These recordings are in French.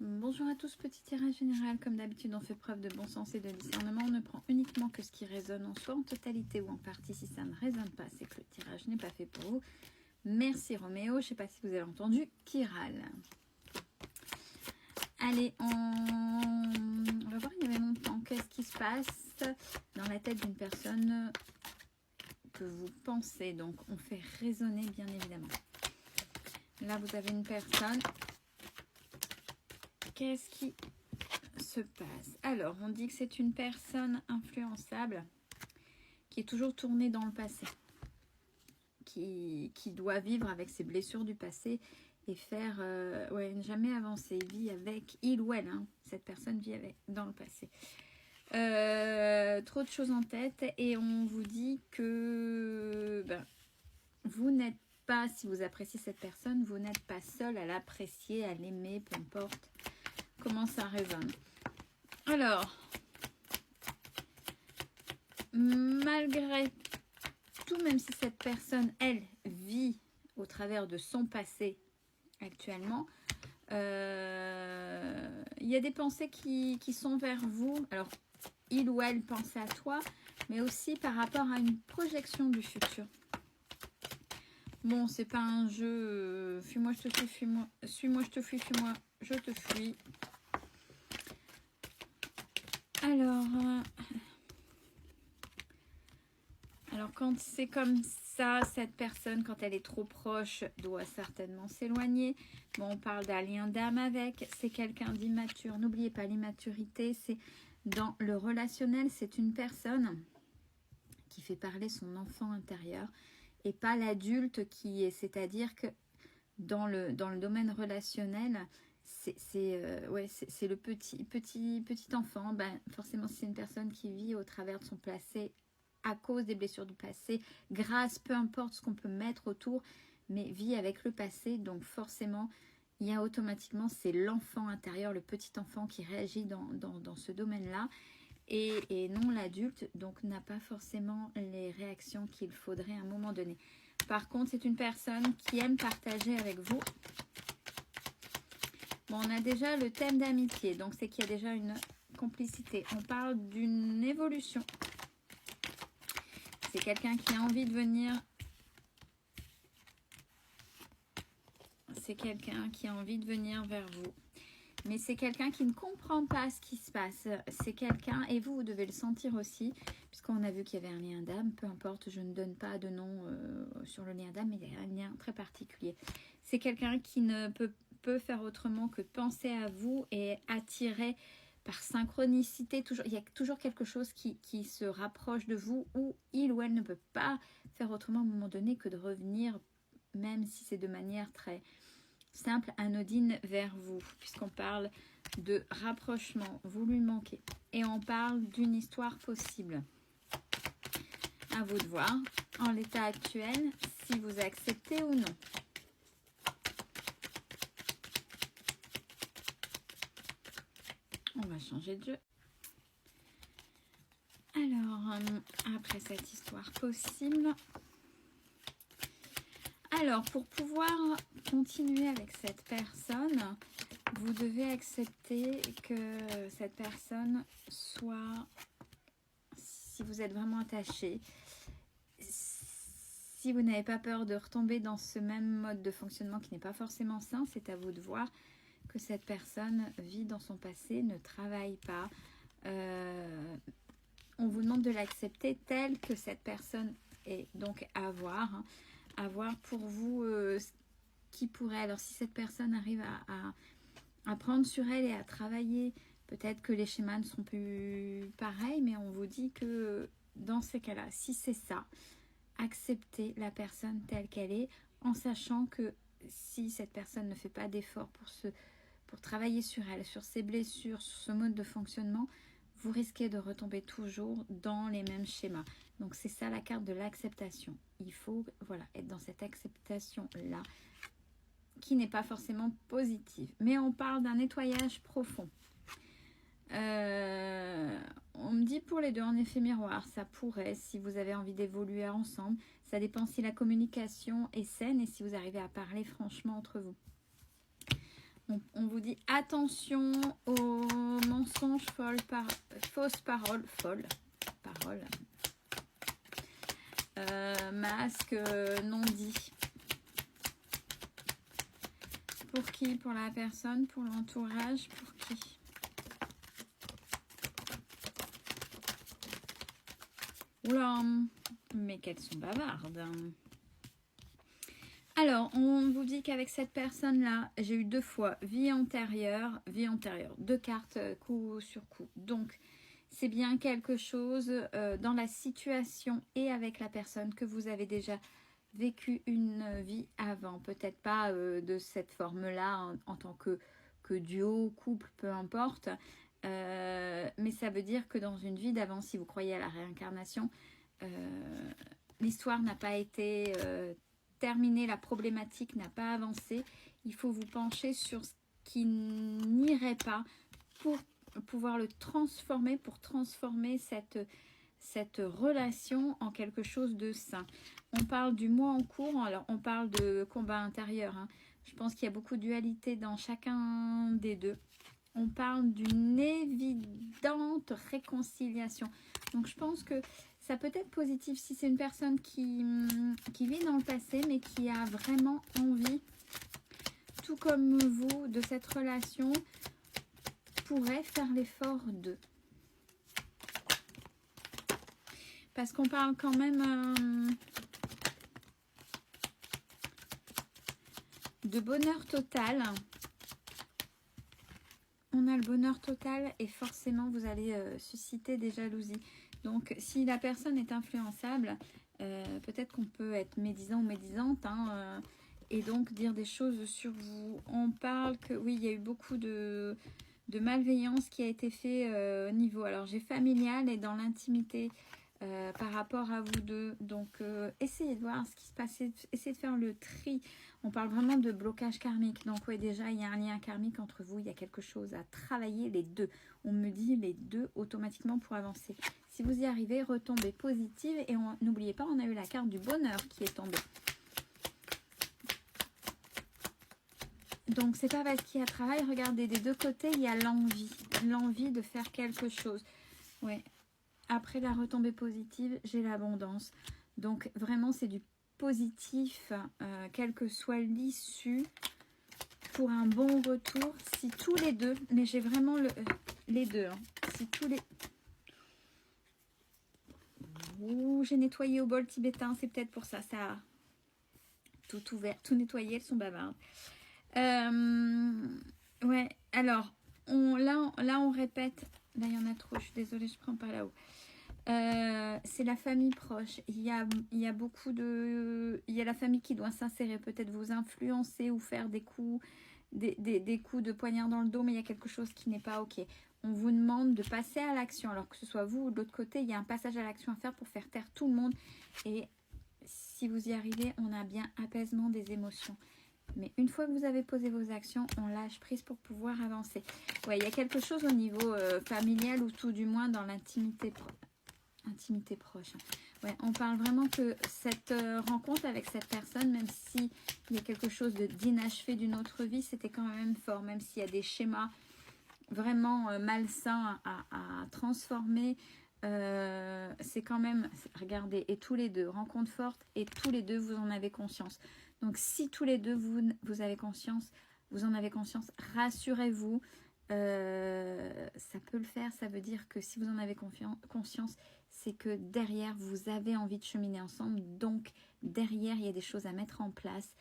Bonjour à tous, petit tirage général. Comme d'habitude, on fait preuve de bon sens et de discernement. On ne prend uniquement que ce qui résonne en soi, en totalité ou en partie. Si ça ne résonne pas, c'est que le tirage n'est pas fait pour vous. Merci Roméo. Je ne sais pas si vous avez entendu, Chiral. Allez, on va voir, il y avait longtemps. Qu'est-ce qui se passe dans la tête d'une personne que vous pensez? Donc, on fait résonner, bien évidemment. Là, vous avez une personne. Qu'est-ce qui se passe? Alors, on dit que c'est une personne influençable qui est toujours tournée dans le passé, qui doit vivre avec ses blessures du passé et faire, ne jamais avancer. Il vit avec, il ou elle, hein, cette personne vit avec, dans le passé. Trop de choses en tête et on vous dit que vous n'êtes pas, si vous appréciez cette personne, vous n'êtes pas seul à l'apprécier, à l'aimer, peu importe comment ça résonne. Alors, malgré tout, même si cette personne, elle, vit au travers de son passé actuellement, il y a des pensées qui sont vers vous. Alors, il ou elle pense à toi, mais aussi par rapport à une projection du futur. Bon, c'est pas un jeu, fuis-moi, je te fuis, fuis-moi, suis-moi, je te fuis, fuis-moi, je te fuis. Alors quand c'est comme ça, cette personne, quand elle est trop proche, doit certainement s'éloigner. Bon, on parle d'un lien d'âme avec, c'est quelqu'un d'immature. N'oubliez pas, l'immaturité, c'est dans le relationnel, c'est une personne qui fait parler son enfant intérieur et pas l'adulte qui est, c'est-à-dire que dans le domaine relationnel, c'est le petit enfant. Forcément, c'est une personne qui vit au travers de son passé, à cause des blessures du passé, grâce, peu importe ce qu'on peut mettre autour, mais vit avec le passé. Donc forcément, il y a automatiquement, c'est l'enfant intérieur, le petit enfant qui réagit dans ce domaine-là, et non l'adulte, donc n'a pas forcément les réactions qu'il faudrait à un moment donné. Par contre, c'est une personne qui aime partager avec vous. Bon, on a déjà le thème d'amitié, donc c'est qu'il y a déjà une complicité. On parle d'une évolution. C'est quelqu'un qui a envie de venir. C'est quelqu'un qui a envie de venir vers vous. Mais c'est quelqu'un qui ne comprend pas ce qui se passe. C'est quelqu'un, et vous devez le sentir aussi, puisqu'on a vu qu'il y avait un lien d'âme. Peu importe, je ne donne pas de nom sur le lien d'âme, mais il y a un lien très particulier. C'est quelqu'un qui ne peut faire autrement que de penser à vous et attirer par synchronicité. Il y a toujours quelque chose qui se rapproche de vous, où il ou elle ne peut pas faire autrement à un moment donné que de revenir, même si c'est de manière très simple, anodine, vers vous, puisqu'on parle de rapprochement, vous lui manquez, et on parle d'une histoire possible. À vous de voir, en l'état actuel, si vous acceptez ou non. On va changer de jeu. Alors, après cette histoire possible... Alors, pour pouvoir continuer avec cette personne, vous devez accepter que cette personne soit, si vous êtes vraiment attaché, si vous n'avez pas peur de retomber dans ce même mode de fonctionnement qui n'est pas forcément sain, c'est à vous de voir que cette personne vit dans son passé, ne travaille pas. On vous demande de l'accepter telle que cette personne est, donc à voir. Hein. À voir pour vous qui pourrait. Alors si cette personne arrive à prendre sur elle et à travailler, peut-être que les schémas ne sont plus pareils, mais on vous dit que dans ces cas-là, si c'est ça, acceptez la personne telle qu'elle est, en sachant que si cette personne ne fait pas d'effort pour travailler sur elle, sur ses blessures, sur ce mode de fonctionnement, vous risquez de retomber toujours dans les mêmes schémas. Donc c'est ça la carte de l'acceptation. Il faut être dans cette acceptation-là qui n'est pas forcément positive. Mais on parle d'un nettoyage profond. On me dit pour les deux, en effet miroir, ça pourrait, si vous avez envie d'évoluer ensemble. Ça dépend si la communication est saine et si vous arrivez à parler franchement entre vous. On vous dit attention aux mensonges, fausses paroles, masques non dits. Pour qui? Pour la personne, pour l'entourage, pour qui? Oula, mais qu'elles sont bavardes. Alors, on vous dit qu'avec cette personne-là, j'ai eu 2 fois vie antérieure, 2 cartes coup sur coup. Donc, c'est bien quelque chose dans la situation et avec la personne que vous avez déjà vécu une vie avant. Peut-être pas de cette forme-là en tant que duo, couple, peu importe. Mais ça veut dire que dans une vie d'avant, si vous croyez à la réincarnation, l'histoire n'a pas été terminée, la problématique n'a pas avancé. Il faut vous pencher sur ce qui n'irait pas pour pouvoir le transformer, pour transformer cette relation en quelque chose de sain. On parle du mois en cours, alors on parle de combat intérieur, hein. Je pense qu'il y a beaucoup de dualité dans chacun des deux. On parle d'une évidente réconciliation. Donc je pense que ça peut être positif si c'est une personne qui vit dans le passé mais qui a vraiment envie, tout comme vous, de cette relation, pourrait faire l'effort de. Parce qu'on parle quand même de bonheur total. On a le bonheur total et forcément vous allez susciter des jalousies. Donc si la personne est influençable, peut-être qu'on peut être médisant ou médisante, hein, et donc dire des choses sur vous. On parle que oui, il y a eu beaucoup de malveillance qui a été fait au niveau, alors j'ai familial et dans l'intimité par rapport à vous deux. Donc essayez de voir ce qui se passe, essayez de faire le tri. On parle vraiment de blocage karmique. Donc oui, déjà il y a un lien karmique entre vous, il y a quelque chose à travailler les deux. On me dit les deux automatiquement pour avancer. Si vous y arrivez, retombez positive et n'oubliez pas, on a eu la carte du bonheur qui est tombée. Donc c'est pas parce qu'il y a travail, regardez, des deux côtés il y a l'envie de faire quelque chose. Ouais. Après la retombée positive, j'ai l'abondance. Donc vraiment c'est du positif, quelle que soit l'issue, pour un bon retour. Si tous les deux, mais j'ai vraiment les deux, hein, si tous les... Ouh, j'ai nettoyé au bol tibétain, c'est peut-être pour ça, ça a tout ouvert, tout nettoyé, elles sont bavardes. Ouais, alors, là on répète, là il y en a trop, je suis désolée, je prends par là-haut. C'est la famille proche, il y a beaucoup de... Il y a la famille qui doit s'insérer, peut-être vous influencer ou faire des coups, des coups de poignard dans le dos, mais il y a quelque chose qui n'est pas ok. On vous demande de passer à l'action, alors que ce soit vous ou de l'autre côté, il y a un passage à l'action à faire pour faire taire tout le monde. Et si vous y arrivez, on a bien apaisement des émotions. Mais une fois que vous avez posé vos actions, on lâche prise pour pouvoir avancer. Ouais, il y a quelque chose au niveau familial ou tout du moins dans l'intimité proche. Ouais, on parle vraiment que cette rencontre avec cette personne, même s'il y a quelque chose d'inachevé d'une autre vie, c'était quand même fort, même s'il y a des schémas vraiment malsains à transformer. C'est quand même, regardez, et tous les deux, rencontre forte, et tous les deux vous en avez conscience. Donc si tous les deux vous avez conscience, vous en avez conscience, rassurez-vous, ça peut le faire. Ça veut dire que si vous en avez conscience, c'est que derrière vous avez envie de cheminer ensemble, donc derrière il y a des choses à mettre en place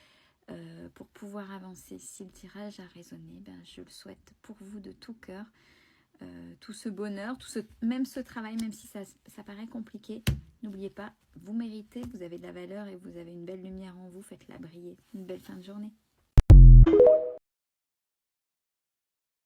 pour pouvoir avancer. Si le tirage a résonné, ben, je le souhaite pour vous de tout cœur. Tout ce bonheur, même ce travail, même si ça paraît compliqué, n'oubliez pas, vous méritez, vous avez de la valeur et vous avez une belle lumière en vous, faites-la briller. Une belle fin de journée.